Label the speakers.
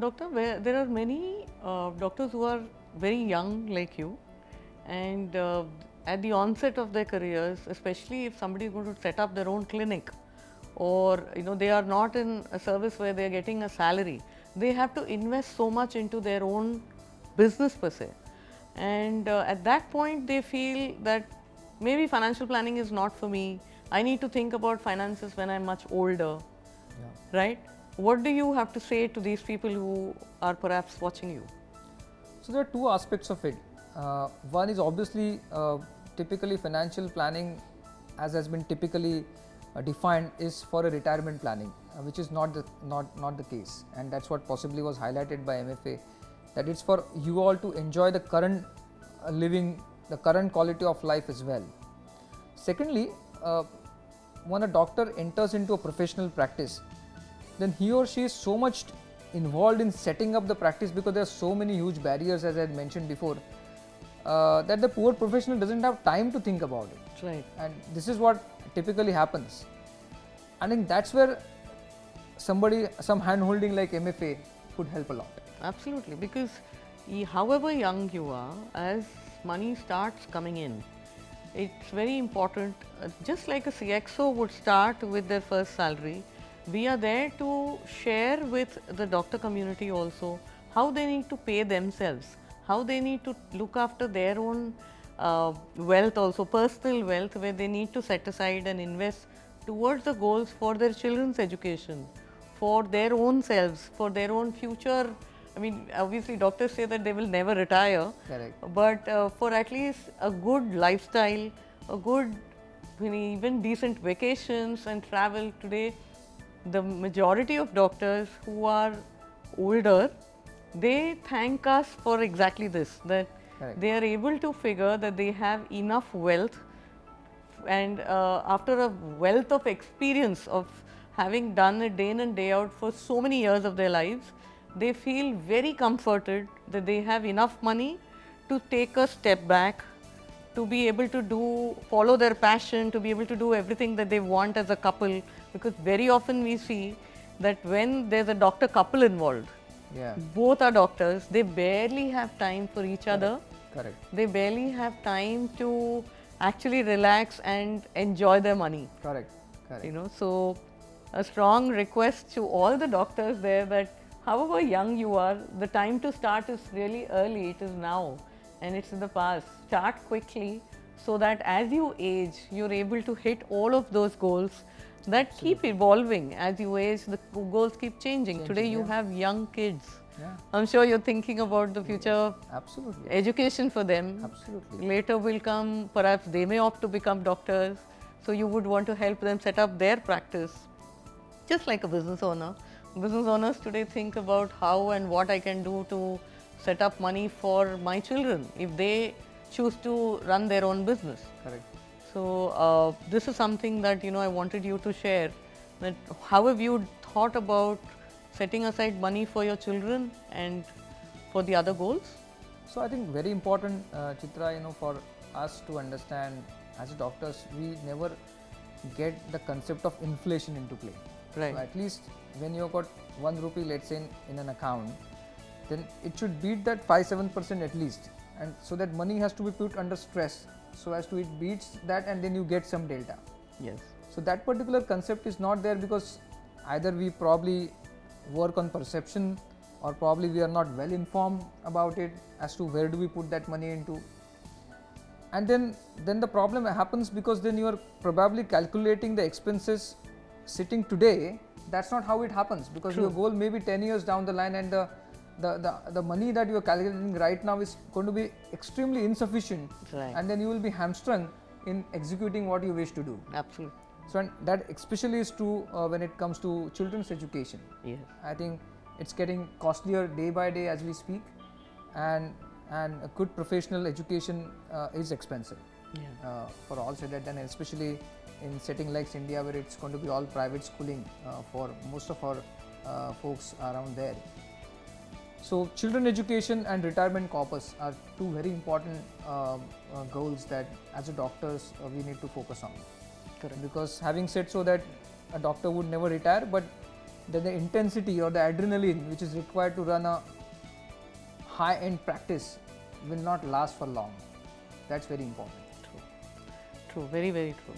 Speaker 1: doctor, there are many doctors who are very young like you, and at the onset of their careers, especially if somebody is going to set up their own clinic, or they are not in a service where they are getting a salary, they have to invest so much into their own business per se, and at that point they feel that maybe financial planning is not for me. I need to think about finances when I'm much older. Yeah. Right? What do you have to say to these people who are perhaps watching you?
Speaker 2: So there are two aspects of it. One is obviously typically financial planning, as has been typically defined, is for a retirement planning, which is not the case, and that's what possibly was highlighted by MFA, that it's for you all to enjoy the current living, the current quality of life as well. Secondly, when a doctor enters into a professional practice, then he or she is so much involved in setting up the practice, because there are so many huge barriers, as I had mentioned before, that the poor professional doesn't have time to think about it.
Speaker 1: Right.
Speaker 2: And this is what typically happens. I think that's where some hand holding like MFA could help a lot.
Speaker 1: Absolutely, because however young you are, as money starts coming in, it's very important, just like a CXO would start with their first salary, we are there to share with the doctor community also how they need to pay themselves, how they need to look after their own wealth, also personal wealth, where they need to set aside and invest towards the goals for their children's education, for their own selves, for their own future. I mean, obviously doctors say that they will never retire.
Speaker 2: Correct.
Speaker 1: But for at least a good lifestyle, a good, even decent vacations and travel. Today, the majority of doctors who are older, they thank us for exactly this, that
Speaker 2: Correct.
Speaker 1: They are able to figure that they have enough wealth, and after a wealth of experience of having done it day in and day out for so many years of their lives, they feel very comforted that they have enough money to take a step back, to be able to follow their passion, to be able to do everything that they want as a couple. Because very often we see that when there's a doctor couple involved, both are doctors, they barely have time for each other.
Speaker 2: Correct.
Speaker 1: They barely have time to actually relax and enjoy their money.
Speaker 2: Correct.
Speaker 1: So a strong request to all the doctors there that however young you are, the time to start is really early. It is now, and it's in the past. Start quickly, so that as you age, you're able to hit all of those goals that keep evolving. As you age, the goals keep changing. Today you have young kids. I'm sure you're thinking about the future.
Speaker 2: Absolutely.
Speaker 1: Education for them.
Speaker 2: Absolutely.
Speaker 1: Later will come, perhaps they may opt to become doctors, so you would want to help them set up their practice. Just like a business owner. Business owners today think about how and what I can do to set up money for my children if they choose to run their own business.
Speaker 2: Correct.
Speaker 1: So this is something that I wanted you to share. That how have you thought about setting aside money for your children and for the other goals?
Speaker 2: So I think very important, Chitra, for us to understand as doctors, we never get the concept of inflation into play.
Speaker 1: Right.
Speaker 2: So at least when you have got 1 rupee, let's say in an account, then it should beat that 5-7% at least, and so that money has to be put under stress, so as to it beats that, and then you get some delta.
Speaker 1: Yes.
Speaker 2: So that particular concept is not there, because either we probably work on perception, or probably we are not well informed about it as to where do we put that money into. And then the problem happens, because then you are probably calculating the expenses sitting today. That's not how it happens, because your goal may be 10 years down the line, and the money that you are calculating right now is going to be extremely insufficient.
Speaker 1: Right.
Speaker 2: And then you will be hamstrung in executing what you wish to do.
Speaker 1: Absolutely.
Speaker 2: So and that especially is true when it comes to children's education.
Speaker 1: Yes.
Speaker 2: I think it's getting costlier day by day as we speak, and a good professional education is expensive. For all said and especially in setting like India, where it's going to be all private schooling for most of our folks around there. So children education and retirement corpus are two very important goals that as a doctors we need to focus on.
Speaker 1: Correct.
Speaker 2: Because having said so that a doctor would never retire, but then the intensity or the adrenaline which is required to run a high-end practice will not last for long. That's very important.
Speaker 1: True, very, very true.